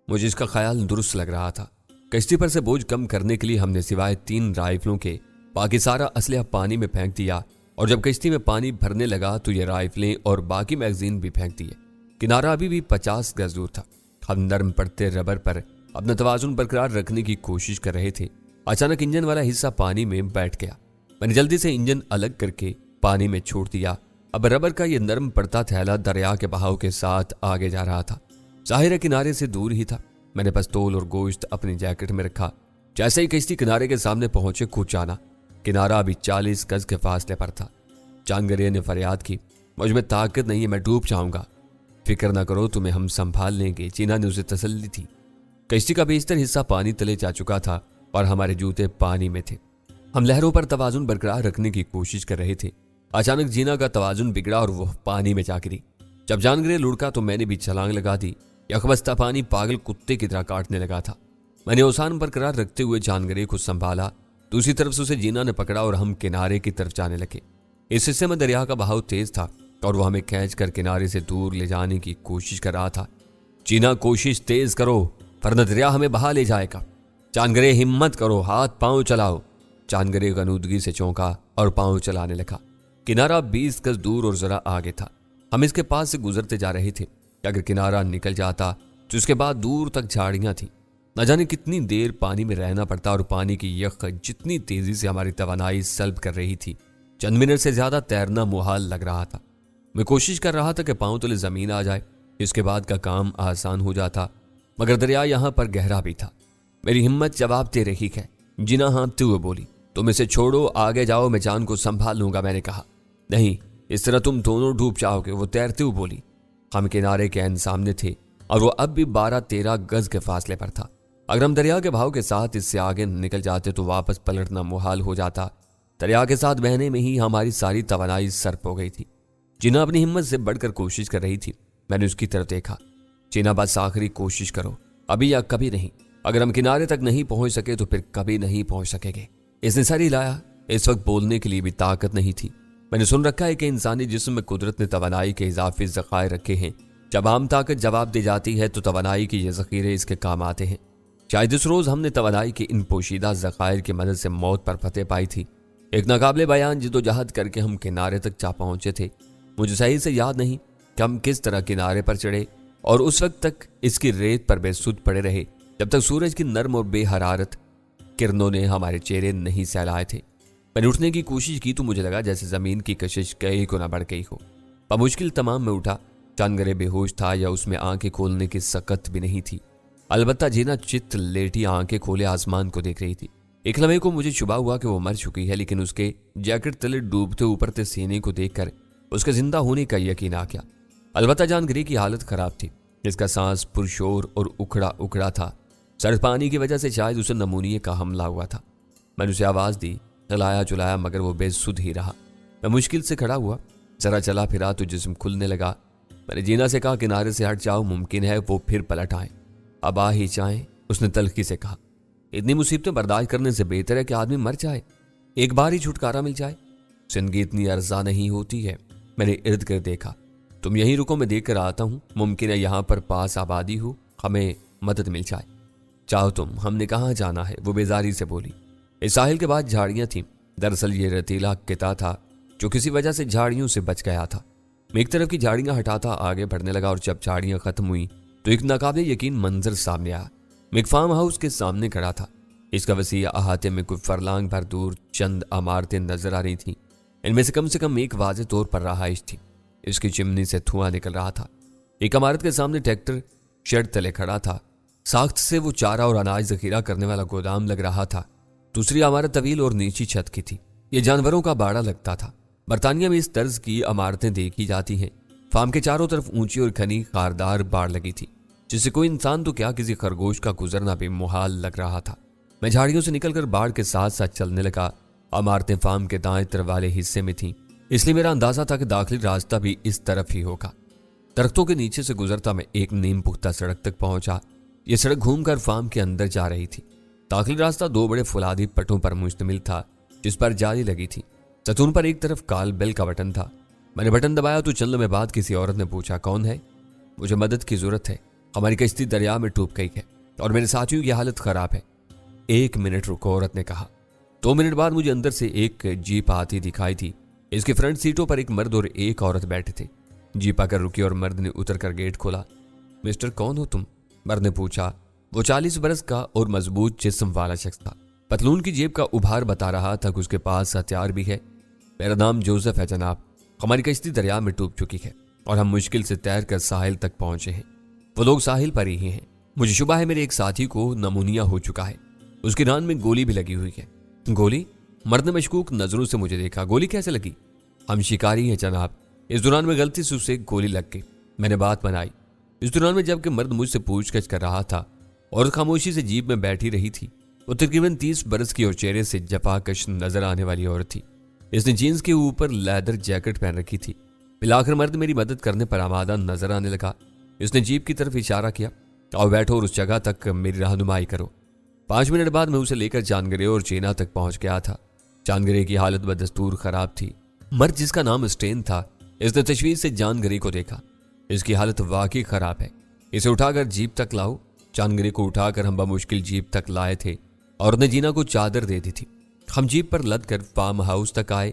मुझे इसका ख्याल दुरुस्त लग रहा था। कश्ती पर से बोझ कम करने के लिए हमने सिवाय 3 राइफलों के बाकी सारा असलहा पानी में फेंक दिया और जब कश्ती में पानी भरने लगा तो ये राइफलें और बाकी मैगजीन भी फेंक दिए। किनारा अभी भी 50 गज दूर था। हम नरम पड़ते रबर पर अपना तवाजुन बरकरार रखने की कोशिश कर रहे थे। अचानक इंजन वाला हिस्सा पानी में बैठ गया। मैंने जल्दी से इंजन अलग करके पानी में छोड़ दिया। अब रबर का ये नरम पड़ता थैला दरिया के बहाव के साथ आगे जा रहा था। जाहिर किनारे से दूर ही था। मैंने पिस्तौल और गोश्त अपनी जैकेट में रखा। जैसे ही कश्ती किनारे के सामने पहुंचे कूद जाना। किनारा अभी 40 गज के फासले पर था। जानगरे ने फरियाद की, मुझ में ताकत नहीं है, मैं डूब जाऊंगा। फिक्र ना करो, तुम्हें हम संभाल लेंगे, चीना ने उसे तसल्ली थी। कश्ती का बेशतर हिस्सा पानी तले जा चुका था और हमारे जूते पानी में थे। हम लहरों पर तवाजुन बरकरार रखने की कोशिश कर रहे थे। अचानक जीना का तवाजुन बिगड़ा और वह पानी में जा गिरी। जब जानगरे लुढ़का तो मैंने भी छलांग लगा दी। यकबस्ता पानी पागल कुत्ते की तरह काटने लगा था। मैंने औसान बरकरार रखते हुए जानगरे को संभाला। दूसरी तरफ से उसे जीना ने पकड़ा और हम किनारे की तरफ जाने लगे। इस हिस्से में दरिया का बहाव तेज था और वह हमें खींच कर किनारे से दूर ले जाने की कोशिश कर रहा था। जीना, कोशिश तेज करो वरना दरिया हमें बहा ले जाएगा। जानगरे, हिम्मत करो, हाथ पांव चलाओ। जानगरे गनूदगी से चौंका और पांव चलाने लगा। किनारा 20 गज दूर और जरा आगे था। हम इसके पास से गुजरते जा रहे थे। अगर किनारा निकल जाता तो उसके बाद दूर तक झाड़ियां थी। न जाने कितनी देर पानी में रहना पड़ता और पानी की यख जितनी तेजी से हमारी तवानाई सल्ब कर रही थी, चंद मिनट से ज्यादा तैरना मुहाल लग रहा था। मैं कोशिश कर रहा था कि पांव तले जमीन आ जाए, इसके बाद का काम आसान हो जाता, मगर दरिया यहां पर गहरा भी था। मेरी हिम्मत जवाब दे रही है। जीना हाँफते हुए बोली, तुम इसे छोड़ो, आगे जाओ, मैं जान को संभाल लूंगा। मैंने कहा, नहीं, इस तरह तुम दोनों डूब जाओगे, वो तैरते हुए बोली। हम किनारे के एन सामने थे और वो अब भी 12-13 गज के फासले पर था। अगर हम दरिया के भाव के साथ इससे आगे निकल जाते तो वापस पलटना मुहाल हो जाता। दरिया के साथ बहने में ही हमारी सारी तवानाई सर्प हो गई थी। जीना अपनी हिम्मत से बढ़कर कोशिश कर रही थी। मैंने उसकी तरफ देखा। जीना, बस आखिरी कोशिश करो, अभी या कभी नहीं। अगर हम किनारे तक नहीं पहुंच सके तो फिर कभी नहीं पहुंच सकेंगे। इसने सर हिलाया। इस वक्त बोलने के लिए भी ताकत नहीं थी। मैंने सुन रखा है कि इंसानी जिस्म में कुदरत ने तवानाई के इजाफी ज़खायर रखे हैं। जब आम ताकत जवाब दे जाती है तो तवानाई के ये ज़खीरे इसके काम आते हैं। शायद इस रोज़ हमने तवानाई के इन पोशीदा ज़खायर की मदद से मौत पर फतेह पाई थी। एक नाकाबिले बयान जिदोजहद करके हम किनारे तक जा पहुंचे थे। मुझे सही से याद नहीं कि हम किस तरह किनारे पर चढ़े और उस वक्त तक इसकी रेत पर बेसुध पड़े रहे जब तक सूरज की नर्म और बेहरारत किरणों ने हमारे चेहरे नहीं सहलाए थे। मैंने उठने की कोशिश की तो मुझे लगा जैसे जमीन की कशिश कई गुना बढ़ गई हो। बमुश्किल तमाम में उठा। जानगरे बेहोश था या उसमें आंखें खोलने की सकत भी नहीं थी। अलबत्ता जीना चित्त लेटी आंखें खोले आसमान को देख रही थी। एक लम्हे को मुझे शुबा हुआ कि वो मर चुकी है, लेकिन उसके जैकेट तले डूबते ऊपरते सीने को देखकर उसके जिंदा होने का यकीन आ गया। अलबत्ता जानगरे की हालत खराब थी। इसका सांस पुरशोर और उखड़ा उखड़ा था। सर्द पानी की वजह से शायद उसे नमूनिये का हमला हुआ था। मैंने उसे आवाज दी, चलाया चुलाया, मगर वो बेसुध ही रहा। मैं मुश्किल से खड़ा हुआ, जरा चला फिरा तो जिस्म खुलने लगा। मैंने जीना से कहा, किनारे से हट जाओ, मुमकिन है वो फिर पलट आए। अब आ ही जाए, उसने तल्खी से कहा। इतनी मुसीबतें बर्दाश्त करने से बेहतर है कि आदमी मर जाए, एक बार ही छुटकारा मिल जाए। जिंदगी इतनी अर्जा नहीं होती है। मैंने इर्द गिर्द देखा। तुम यहीं रुको, मैं देख कर आता हूँ। मुमकिन है यहाँ पर पास आबादी हो, हमें मदद मिल जाए। चाहो तुम, हमने कहाँ जाना है, वो बेजारी से बोली। इस साहिल के बाद झाड़ियां थीं। दरअसल ये रतीला किता था जो किसी वजह से झाड़ियों से बच गया था। मैं एक तरफ की झाड़ियां हटाता आगे बढ़ने लगा और जब झाड़ियां खत्म हुई तो एक नाकाबिले यकीन मंजर सामने आया। मैं एक फार्म हाउस के सामने खड़ा था। इसका वसी अहाते में कुछ फरलांग भर दूर चंद इमारतें नजर आ रही थीं। इनमें से कम एक वाज़ेह तौर पर रहाइश थी। इसकी चिमनी से धुआं निकल रहा था। एक इमारत के सामने ट्रैक्टर शेड तले खड़ा था। साख्त से वो चारा और अनाज जखीरा करने वाला गोदाम लग रहा था। दूसरी इमारत तवील और नीची छत की थी। ये जानवरों का बाड़ा लगता था। बरतानिया में इस तर्ज की इमारतें देखी जाती हैं। फार्म के चारों तरफ ऊंची और घनी खारदार बाड़ लगी थी, जिससे कोई इंसान तो क्या किसी खरगोश का गुजरना भी मुहाल लग रहा था। मैं झाड़ियों से निकलकर बाड़ के साथ साथ चलने लगा। इमारतें फार्म के दाएं तरफ वाले हिस्से में थीं, इसलिए मेरा अंदाजा था कि दाखिली रास्ता भी इस तरफ ही होगा। दरख्तों के नीचे से गुजरता मैं एक नीम पुख्ता सड़क तक पहुंचा। यह सड़क घूमकर फार्म के अंदर जा रही थी। दाखिली रास्ता 2 बड़े फुलादी पट्टों पर मुश्तमिल था, जिस पर जाली लगी थी। सतून पर एक तरफ काल बेल का बटन था। मैंने बटन दबाया तो चंद लम्हे बाद किसी औरत ने पूछा, कौन है? मुझे मदद की जरूरत है। हमारी कश्ती दरिया में डूब गई है और मेरे साथियों की हालत खराब है। 1 मिनट रुको, औरत ने कहा। 2 मिनट बाद मुझे अंदर से एक जीप आती दिखाई थी। इसके फ्रंट सीटों पर एक मर्द और एक औरत बैठे थे। जीप आकर रुकी और मर्द ने उतर कर गेट खोला। मिस्टर कौन हो तुम? मर्द ने पूछा। वो 40 बरस का और मजबूत जिस्म वाला शख्स था। पतलून की जेब का उभार बता रहा था कि उसके पास हथियार भी है। मेरा नाम जोसेफ है जनाब। हमारी कश्ती दरिया में डूब चुकी है और हम मुश्किल से तैर कर साहिल तक पहुंचे हैं। वो लोग साहिल पर ही हैं। मुझे शुबा है मेरे एक साथी को नमूनिया हो चुका है। उसकी रान में गोली भी लगी हुई है। गोली? मर्द ने मशकूक नजरों से मुझे देखा। गोली कैसे लगी? हम शिकारी हैं जनाब। इस दौरान में गलती से उसे गोली लग गई। मैंने बात बनाई। इस दौरान में जबकि मर्द मुझसे पूछताछ कर रहा था और खामोशी से जीप में बैठी रही थी, वो तकरीबन 30 बरस की और चेहरे से जफाकश नजर आने वाली औरत थी। इसने जीन्स के ऊपर लेदर जैकेट पहन रखी थी। मिलाकर मर्द मेरी मदद करने पर आमादा नजर आने लगा। इसने जीप की तरफ इशारा किया, आओ बैठो और उस जगह तक मेरी रहनुमाई करो। 5 मिनट बाद मैं उसे लेकर चांदगरे और चेना तक पहुंच गया था। चांदगरे की हालत बदस्तूर खराब थी। मर्द जिसका नाम स्टेन था, इसने तशवीश से चांदगरे को देखा। इसकी हालत वाकई खराब है, इसे उठाकर जीप तक लाओ। चांदगरे को उठाकर हम बमुश्किल जीप तक लाए थे और ने जीना को चादर दे दी थी। हम जीप पर लद कर फार्म हाउस तक आए।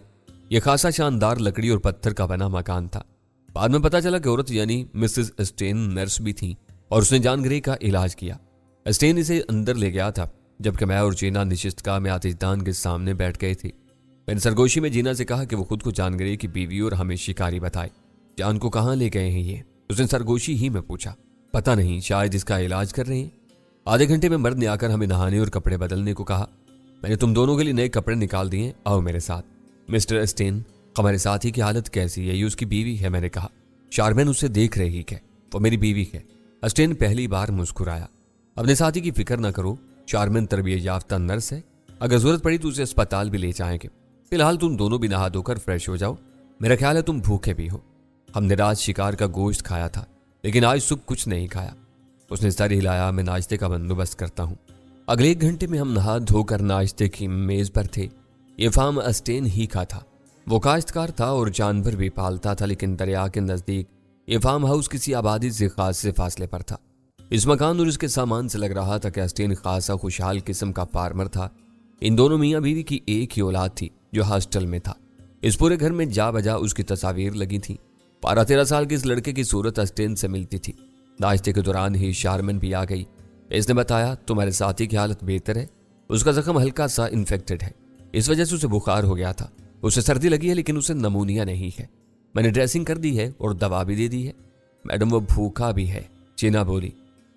यह खासा शानदार लकड़ी और पत्थर का बना मकान था। बाद में पता चला कि औरत यानी मिसेस स्टेन नर्स भी थी और उसने चांदगरे का इलाज किया। स्टेन इसे अंदर ले गया था जबकि मैं और जीना निशिस्तगाह में आतिशदान के सामने बैठ गए थे। मैंने सरगोशी में जीना से कहा कि वो खुद को चांदगरे की बीवी और हमें शिकारी बताए। जान को कहाँ ले गए हैं ये? उसने सरगोशी ही में पूछा। पता नहीं, शायद इसका इलाज कर रहे हैं। आधे घंटे में मर्द ने आकर हमें नहाने और कपड़े बदलने को कहा। मैंने तुम दोनों के लिए नए कपड़े निकाल दिए, आओ मेरे साथ। मिस्टर स्टेन, हमारे साथी की हालत कैसी है? ये उसकी बीवी है, मैंने कहा। शारमैन उसे देख रही है, वो मेरी बीवी है। स्टेन पहली बार मुस्कुराया। अपने साथी की फिक्र न करो, शारमैन तरबियत याफ्ता नर्स है। अगर जरूरत पड़ी तो उसे अस्पताल भी ले जाएंगे। फिलहाल तुम दोनों भी नहा धोकर फ्रेश हो जाओ। मेरा ख्याल है तुम भूखे भी हो। हमने रात शिकार का गोश्त खाया था लेकिन आज सुबह कुछ नहीं खाया। उसने सर हिलाया। मैं नाश्ते का बंदोबस्त करता हूँ। अगले 1 घंटे में हम नहा धोकर नाश्ते की मेज पर थे। ये फार्म स्टेन ही का था। वो काश्तकार था और जानवर भी पालता था, लेकिन दरिया के नजदीक ये फार्म हाउस किसी आबादी से खास से फासले पर था। इस मकान और इसके सामान से लग रहा था कि स्टेन खासा खुशहाल किस्म का फार्मर था। इन दोनों मियाँ बीवी की एक ही औलाद थी जो हॉस्टल में था। इस पूरे घर में जा बजा उसकी तस्वीर लगी थी। 12-13 साल के इस लड़के की सूरत स्टेन से मिलती थी। नाश्ते के दौरान ही शारमन भी आ गई। इसने बताया, तुम्हारे साथी की हालत बेहतर है। उसका जख्म हल्का सा इन्फेक्टेड है, इस वजह से उसे बुखार हो गया था। उसे सर्दी लगी है लेकिन उसे नमूनिया नहीं है। मैंने ड्रेसिंग कर दी है और दवा भी दे दी है। मैडम वो भूखा भी है, चीना बोली।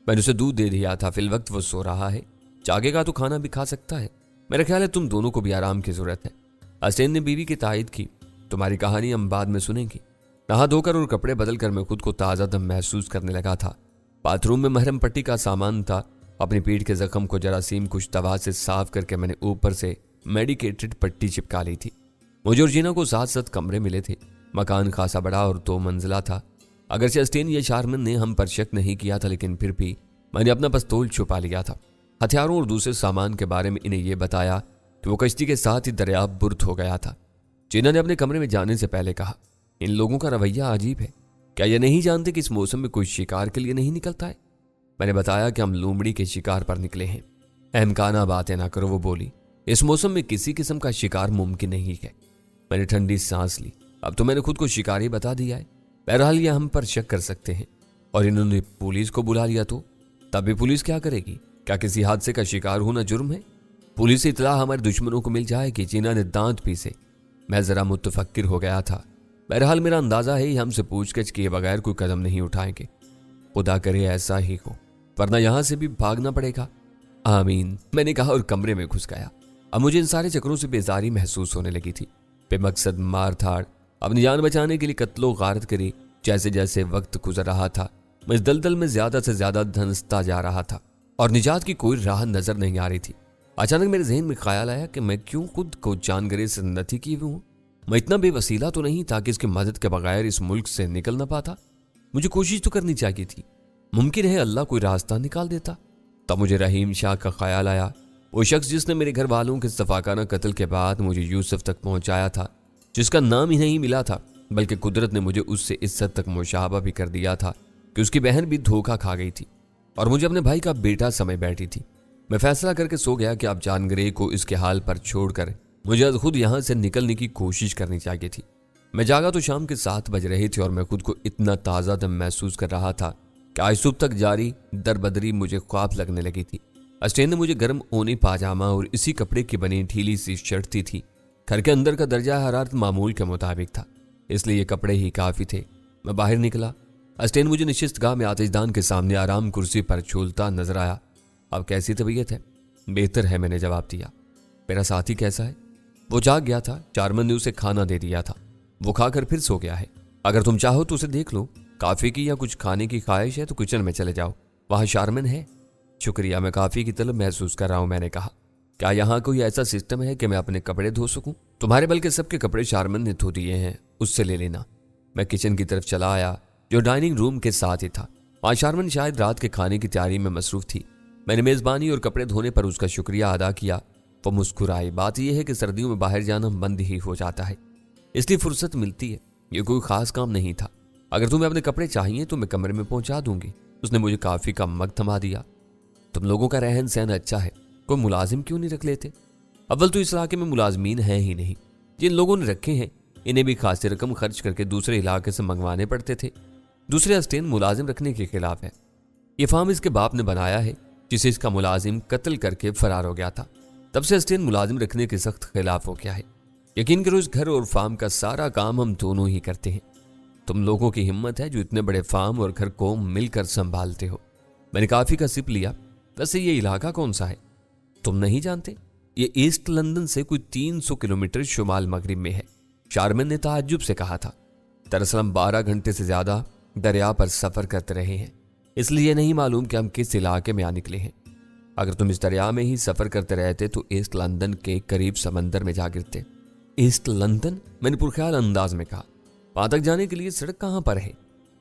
मैंने उसे दूध दे दिया था। फिल वक्त वो सो रहा है, जागेगा तो खाना भी खा सकता है। मेरा ख्याल है तुम दोनों को भी आराम की जरूरत है। स्टेन ने बीवी की तायद की। तुम्हारी कहानी हम बाद में सुनेंगे। नहा धोकर और कपड़े बदल कर मैं खुद को ताज़ा दम महसूस करने लगा था। बाथरूम में महरम पट्टी का सामान था। अपनी पीठ के जख्म को जरासीम कुछ दवा से साफ करके मैंने ऊपर से मेडिकेटेड पट्टी चिपका ली थी। मुझे और जीना को 7 कमरे मिले थे। मकान खासा बड़ा और 2 मंजिला था। अगरचे स्टेन या शारमन ने हम पर शक नहीं किया था, लेकिन फिर भी मैंने अपना पिस्तौल छुपा लिया था। हथियारों और दूसरे सामान के बारे में इन्हें यह बताया कि वो कश्ती के साथ ही दरिया बुर्द हो गया था। जीना ने अपने कमरे में जाने से पहले कहा, इन लोगों का रवैया अजीब है। क्या ये नहीं जानते कि इस मौसम में कोई शिकार के लिए नहीं निकलता है? मैंने बताया कि हम लोमड़ी के शिकार पर निकले हैं। अहमकाना बातें ना करो, वो बोली। इस मौसम में किसी किस्म का शिकार मुमकिन नहीं है। मैंने ठंडी सांस ली। अब तो मैंने खुद को शिकारी बता दिया है। बहरहाल ये हम पर शक कर सकते हैं और इन्होंने पुलिस को बुला लिया तो तब भी पुलिस क्या करेगी? क्या किसी हादसे का शिकार होना जुर्म है? पुलिस से इतला हमारे दुश्मनों को मिल जाएगी। जीना ने दांत पीसे। मैं जरा मुतफक्किर हो गया था। बहरहाल मेरा अंदाजा है हमसे पूछताछ किए बगैर कोई कदम नहीं उठाएंगे। खुदा करे ऐसा ही हो, वरना यहां से भी भागना पड़ेगा। आमीन, मैंने कहा और कमरे में घुस गया। अब मुझे इन सारे चक्रों से बेजारी महसूस होने लगी थी। बेमकसद मार धाड़, अपनी जान बचाने के लिए कत्लो गारत करी। जैसे जैसे वक्त गुजर रहा था मैं इस दलदल में ज्यादा से ज्यादा धंसता जा रहा था और निजात की कोई राह नजर नहीं आ रही थी। अचानक मेरे जहन में ख्याल आया कि मैं क्यों खुद को जानगरे से नथी किए हुए हूं। मैं इतना बेवसीला तो नहीं था कि इसकी मदद के बगैर इस मुल्क से निकल ना पाता। मुझे कोशिश तो करनी चाहिए थी। मुमकिन है अल्लाह कोई रास्ता निकाल देता। तब मुझे रहीम शाह का ख्याल आया, वो शख्स जिसने मेरे घर वालों के सफाकाना कत्ल के बाद मुझे यूसुफ तक पहुंचाया था, जिसका नाम ही नहीं मिला था बल्कि कुदरत ने मुझे उससे इस हद तक मुशाबा भी कर दिया था कि उसकी बहन भी धोखा खा गई थी। और मुझे अपने भाई का बेटा समझ बैठी थी। मैं फैसला करके सो गया कि अब जान ग्रे को इसके हाल पर छोड़कर मुझे खुद यहां से निकलने की कोशिश करनी चाहिए थी। मैं जागा तो शाम के 7 बज रहे थे और मैं खुद को इतना ताज़ा दम महसूस कर रहा था कि आज सुबह तक जारी दरबदरी मुझे ख्वाब लगने लगी थी। अस्टेन ने मुझे गर्म ऊनी पाजामा और इसी कपड़े की बनी ढीली सी शर्ट दी थी। घर के अंदर का दर्जा हरारत मामूल के मुताबिक था, इसलिए ये कपड़े ही काफ़ी थे। मैं बाहर निकला। अस्टेन मुझे निशिस्तगाह में आतिशदान के सामने आराम कुर्सी पर झूलता नजर आया। अब कैसी तबीयत है? बेहतर है, मैंने जवाब दिया। मेरा साथी कैसा है? वो जाग गया था। चारमन ने उसे खाना दे दिया था, वो खाकर फिर सो गया है। अगर तुम चाहो तो उसे देख लो, काफी की या कुछ खाने की ख्वाहिश है तो किचन में चले जाओ, वहां शारमन है। शुक्रिया, मैं काफी की तलब महसूस कर रहा हूं, मैंने कहा। क्या यहाँ कोई ऐसा सिस्टम है कि मैं अपने कपड़े धो सकूं? तुम्हारे बल्कि सबके कपड़े शारमन ने धो दिए हैं, उससे ले लेना। मैं किचन की तरफ चला आया जो डाइनिंग रूम के साथ ही था। वहां शारमन शायद रात के खाने की तैयारी में मसरूफ थी। मैंने मेजबानी और कपड़े धोने पर उसका शुक्रिया अदा किया। वो मुस्कुराई। बात यह है कि सर्दियों में बाहर जाना बंद ही हो जाता है, इसलिए फुर्सत मिलती है। ये कोई खास काम नहीं था। अगर तुम्हें अपने कपड़े चाहिए तो मैं कमरे में पहुंचा दूंगी। उसने मुझे काफी का मग थमा दिया। तुम लोगों का रहन सहन अच्छा है, कोई मुलाजिम क्यों नहीं रख लेते? अव्वल तो इस इलाके में मुलाजमीन हैं ही नहीं। जिन लोगों ने रखे हैं इन्हें भी खासी रकम खर्च करके दूसरे इलाके से मंगवाने पड़ते थे। दूसरे अस्टेन मुलाजिम रखने के खिलाफ है। ये फार्म इसके बाप ने बनाया है, जिसे इसका मुलाजिम कत्ल करके फरार हो गया था। तब से अस्टेन मुलाजिम रखने के सख्त खिलाफ हो गया है। यकीन करो, इस घर और फार्म का सारा काम हम दोनों ही करते हैं। तुम लोगों की हिम्मत है जो इतने बड़े फार्म और घर को मिलकर संभालते हो। मैंने काफी का सिप लिया। वैसे ये इलाका कौन सा है? तुम नहीं जानते? ये ईस्ट लंदन से कोई 300 किलोमीटर शुमाल मगरिब में है, शारमन ने ताज्जुब से कहा था। दरअसल हम 12 घंटे से ज्यादा दरिया पर सफर करते रहे हैं, इसलिए नहीं मालूम कि हम किस इलाके में आ निकले हैं। अगर तुम इस दरिया में ही सफर करते रहते तो ईस्ट लंदन के करीब समंदर में जा गिरते। East London? मैंने पुरख्याल अंदाज में कहा। वहां तक जाने के लिए सड़क कहां पर है?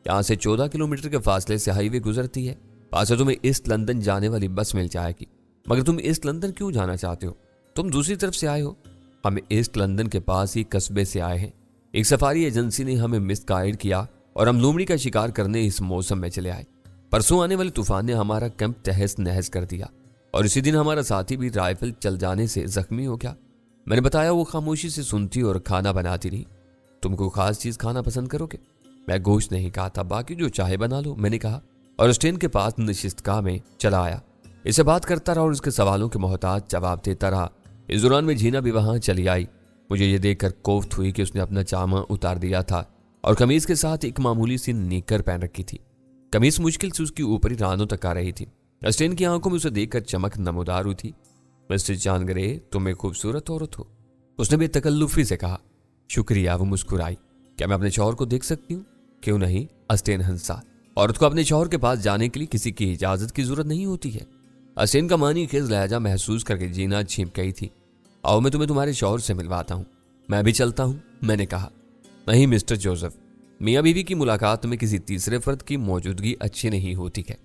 यहाँ से 14 किलोमीटर के फासले से हाईवे गुजरती है। वहां से तुम्हें ईस्ट लंदन जाने वाली बस मिल जाएगी। मगर तुम ईस्ट लंदन क्यों जाना चाहते हो? तुम दूसरी तरफ से आए हो। हम ईस्ट लंदन के पास ही कस्बे से आए हैं। एक सफारी एजेंसी ने हमें मिस गाइड किया और हम लोमड़ी का शिकार करने इस मौसम में चले आए। परसों आने वाले तूफान ने हमारा कैंप तहस नहस कर दिया और इसी दिन हमारा साथी भी राइफल चल जाने से जख्मी हो गया। मैंने बताया। वो खामोशी से सुनती और खाना बनाती रही। तुम कोई खास चीज खाना पसंद करोगे? मैं गोश्त नहीं खाता, बाकी जो चाहे बना लो, मैंने कहा और स्टेन के पास नशिस्तगाह में चला आया। इसे बात करता रहा और उसके सवालों के मोहताज जवाब देता रहा। इस दौरान में जीना भी वहां चली आई। मुझे ये देखकर कोफ्त हुई कि उसने अपना जामा उतार दिया था और कमीज के साथ एक मामूली सी निक्कर पहन रखी थी। कमीज मुश्किल से उसकी ऊपरी रानों तक आ रही थी। स्टेन की आंखों में उसे देखकर चमक नमूदार हुई थी। मिस्टर जान ग्रे, तुम एक खूबसूरत औरत हो, उसने भी तकल्लुफी से कहा। शुक्रिया, वो मुस्कुराई। क्या मैं अपने शौहर को देख सकती हूँ? क्यों नहीं, अस्टेन हंसा। औरत को अपने शौहर के पास जाने के लिए किसी की इजाजत की जरूरत नहीं होती है। अस्टेन का मानी खेज लहजा महसूस करके जीना छिप गई थी। आओ मैं तुम्हें तुम्हारे शौहर से मिलवाता हूँ। मैं भी चलता हूँ, मैंने कहा। नहीं मिस्टर जोसेफ, मियाँ बीवी की मुलाकात में किसी तीसरे फर्द की मौजूदगी अच्छी नहीं होती है।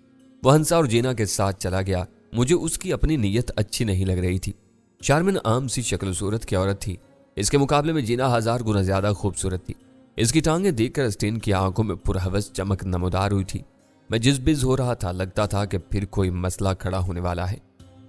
वह हंसा और जीना के साथ चला गया। मुझे उसकी अपनी नीयत अच्छी नहीं लग रही थी। शारमिन आम सी शक्ल सूरत की औरत थी। इसके मुकाबले में जीना 1000 गुना ज्यादा खूबसूरत थी। इसकी टांगें देखकर स्टेन की आंखों में पुरहवस चमक नमूदार हुई थी। मैं जिस हो रहा था, लगता था कि फिर कोई मसला खड़ा होने वाला है।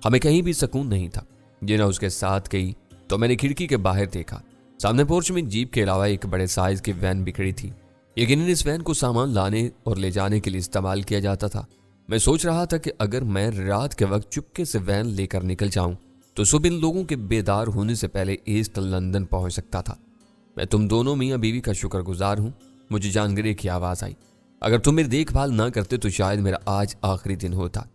हमें कहीं भी सुकून नहीं था। जीना उसके साथ गई तो मैंने खिड़की के बाहर देखा। सामने पोर्च में जीप के अलावा एक बड़े साइज की वैन बिखरी थी। यकीनन इस वैन को सामान लाने और ले जाने के लिए इस्तेमाल किया जाता था। मैं सोच रहा था कि अगर मैं रात के वक्त चुपके से वैन लेकर निकल जाऊं तो सुबह इन लोगों के बेदार होने से पहले ईस्ट लंदन पहुंच सकता था। मैं तुम दोनों मियाँ बीवी का शुक्रगुजार हूं। मुझे जान ग्रे की आवाज आई। अगर तुम मेरी देखभाल ना करते तो शायद मेरा आज आखिरी दिन होता।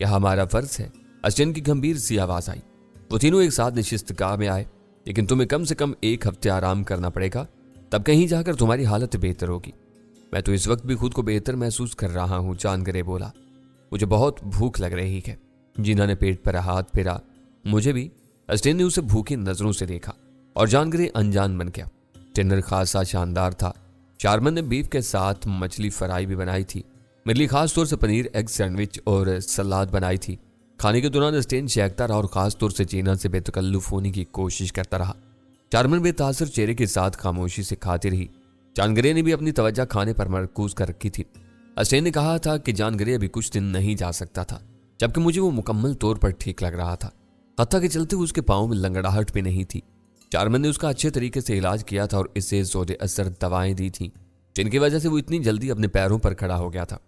यह हमारा फर्ज है, अस्टेन की गंभीर सी आवाज आई। वो तीनों एक साथ नशिस्तगाह में आए। लेकिन तुम्हें कम से कम 1 हफ्ते आराम करना पड़ेगा, तब कहीं जाकर तुम्हारी हालत बेहतर होगी। मैं तो इस वक्त भी खुद को बेहतर महसूस कर रहा हूं, जान ग्रे बोला। मुझे बहुत भूख लग रही है। जीना ने पेट पर हाथ फेरा। मुझे भी। अस्टेन ने उसे भूखी नजरों से देखा और जान ग्रे अनजान बन गया। डिनर खासा शानदार था। शारमन ने बीफ के साथ मछली फ्राई भी बनाई थी। मेरे लिए खास तौर से पनीर एग सैंडविच और सलाद बनाई थी। खाने के दौरान स्टेन चहकता रहा और खास तौर से जीना से बेतकल्लुफ होने की कोशिश करता रहा। शारमन बेतासर चेहरे के साथ खामोशी से खाती रही। जान ग्रे ने भी अपनी तवज्जो खाने पर मरकूज कर रखी थी। अस्टेन ने कहा था कि जानगरे अभी कुछ दिन नहीं जा सकता था, जबकि मुझे वो मुकम्मल तौर पर ठीक लग रहा था। हत्ता के चलते उसके पाँव में लंगड़ाहट भी नहीं थी। चारमन ने उसका अच्छे तरीके से इलाज किया था और इसे ज़ोदे असर दवाएं दी थी, जिनकी वजह से वो इतनी जल्दी अपने पैरों पर खड़ा हो गया था।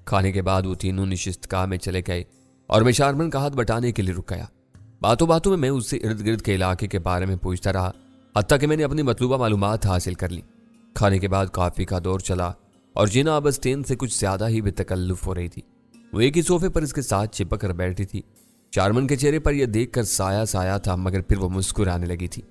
खाने के बाद वो तीनों निशिस्तगाह में चले गए और मैं शारमन का हाथ बटाने के लिए रुक गया। बातों बातों में मैं उससे इर्द गिर्द के इलाके के बारे में पूछता रहा, हत्ता कि मैंने अपनी मतलूबा मालूमात हासिल कर ली। खाने के बाद कॉफ़ी का दौर चला और जीना अब अस्टेन से कुछ ज्यादा ही बेतकल्लुफ हो रही थी। वो एक ही सोफे पर इसके साथ चिपक कर बैठी थी। चारमन के चेहरे पर यह देखकर साया साया था, मगर फिर वो मुस्कुराने लगी थी।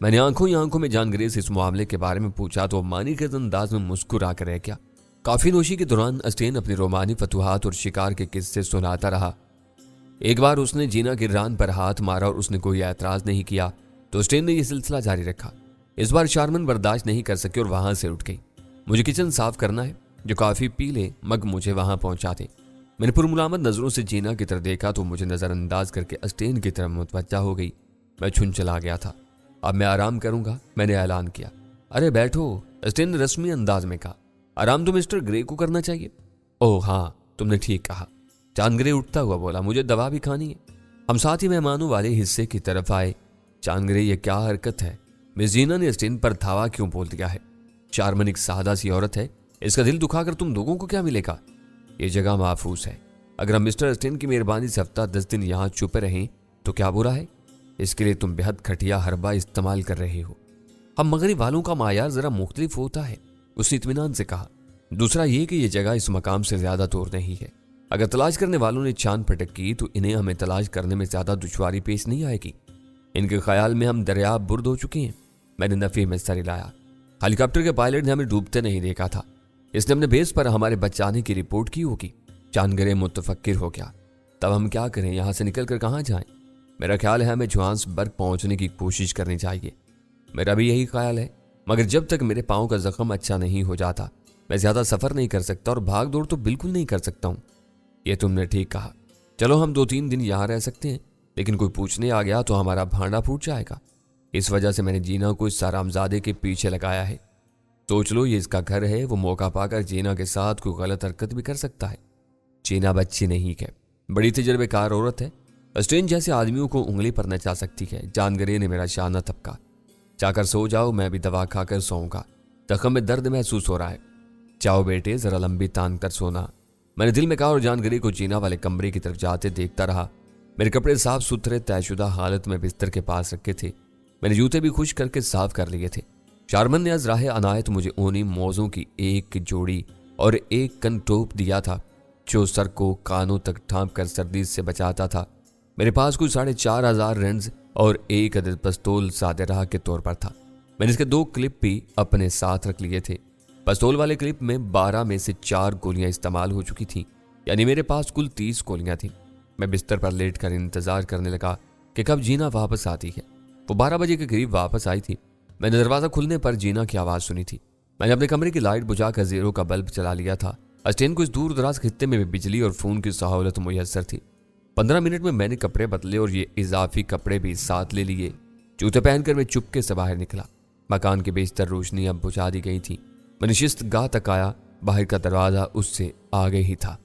मैंने आंखों ही आंखों में जानगरे से इस मामले के बारे में पूछा तो मानी के अंदाज में मुस्कुरा कर रह गया। काफी नोशी के दौरान अस्टेन अपनी रोमानी फतुहात और शिकार के किस्से सुनाता रहा। एक बार उसने जीना की रान पर हाथ मारा और उसने कोई एतराज नहीं किया, तो अस्टेन ने यह सिलसिला जारी रखा। इस बार शारमन बर्दाश्त नहीं कर सके और वहां से उठ गई। मुझे किचन साफ करना है, जो काफी पी ले मग मुझे वहां पहुंचा दे। मैंने पुरमुलामत नजरों से जीना की तरफ देखा तो मुझे नजरअंदाज करके अस्टेन की तरफ मुतवज्जा हो गई। मैं छुन चला गया था। अब मैं आराम करूंगा, मैंने ऐलान किया। अरे बैठो, अस्टेन ने रस्मी अंदाज में कहा। आराम तो मिस्टर ग्रे को करना चाहिए। ओह हाँ, तुमने ठीक कहा। जानगरे उठता हुआ बोला, मुझे दवा भी खानी है। हम साथ ही मेहमानों वाले हिस्से की तरफ आए। जानगरे, ये क्या हरकत है? मिस जीना ने अस्टेन पर धावा क्यों बोल दिया है? चारमन एक सादा सी औरत है, इसका दिल दुखाकर तुम लोगों को क्या मिलेगा? ये जगह महफूज है। अगर हम मिस्टर अस्टेन की मेहरबानी से हफ्ता 10 दिन यहाँ चुप रहें तो क्या बुरा है? इसके लिए तुम बेहद घटिया हरबा इस्तेमाल कर रहे हो। हम मगरिब वालों का मायार जरा मुख्तलिफ होता है, उसने इत्मीनान से कहा। दूसरा ये कि यह जगह इस मकाम से ज्यादा दूर नहीं है। अगर तलाश करने वालों ने चांद पटक की तो इन्हें हमें तलाश करने में ज्यादा दुश्वारी पेश नहीं आएगी। इनके ख्याल में हम दरिया बुर्द हो चुके हैं। मैंने नफी में सर हिलाया। हेलीकॉप्टर के पायलट ने हमें डूबते नहीं देखा था, इसने अपने बेस पर हमारे बचाने की रिपोर्ट की होगी। जानगरे मुतफक्किर हो गया। तब हम क्या करें? यहां से निकल कर कहाँ जाएं? मेरा ख्याल है हमें जोहान्सबर्ग पहुंचने की कोशिश करनी चाहिए। मेरा भी यही ख्याल है, मगर जब तक मेरे पाँव का जख्म अच्छा नहीं हो जाता मैं ज्यादा सफर नहीं कर सकता और भाग दौड़ तो बिल्कुल नहीं कर सकता हूँ। ये तुमने ठीक कहा। चलो हम 2-3 दिन यहाँ रह सकते हैं, लेकिन कोई पूछने आ गया तो हमारा भांडा फूट जाएगा। इस वजह से मैंने जीना को इस सारामजादे के पीछे लगाया है। सोच लो, ये इसका घर है। वो मौका पाकर जीना के साथ कोई गलत हरकत भी कर सकता है। जीना बच्ची नहीं है, बड़ी तजर्बेकार औरत है। अस्टेन जैसे आदमियों को उंगली पर नचा सकती है। जानगरे ने मेरा शाना थपका। जाकर सो जाओ, मैं भी दवा खाकर सोऊंगा। जख्म में दर्द महसूस हो रहा है। जाओ बेटे, जरा लंबी तान कर सोना, मैंने दिल में कहा और जानगरे को जीना वाले कमरे की तरफ जाते देखता रहा। मेरे कपड़े साफ सुथरे तयशुदा हालत में बिस्तर के पास रखे थे। मैंने जूते भी खुश करके साफ कर लिए थे। शारमन ने अज़राह अनायत मुझे ऊनी मोज़ों की एक जोड़ी और एक कनटोप दिया था, जो सर को कानों तक ढांप कर सर्दी से बचाता था। मेरे पास कुछ 4,500 रन्स और एक अदद पिस्तौल सादे राह के तौर पर था। मैंने इसके 2 क्लिप भी अपने साथ रख लिए थे। पिस्तौल वाले क्लिप में 12 में से 4 गोलियां इस्तेमाल हो चुकी थीं, यानी मेरे पास कुल 30 गोलियां थीं। मैं बिस्तर पर लेट कर इंतजार करने लगा कि कब जीना वापस आती है। वो 12 बजे के करीब वापस आई थी। मैंने दरवाजा खुलने पर जीना की आवाज़ सुनी थी। मैंने अपने कमरे की लाइट बुझाकर 0 का बल्ब चला लिया था। अस्टेन को इस दूर दराज खित्ते में भी बिजली और फ़ोन की सहूलत मुयस्सर थी। 15 मिनट में मैंने कपड़े बदले और ये इजाफी कपड़े भी साथ ले लिए। जूते पहनकर मैं चुपके से बाहर निकला। मकान की बेशतर रोशनी अब बुझा दी गई थी। मैं नशिस्त गाह तक आया। बाहर का दरवाज़ा उससे आगे ही था।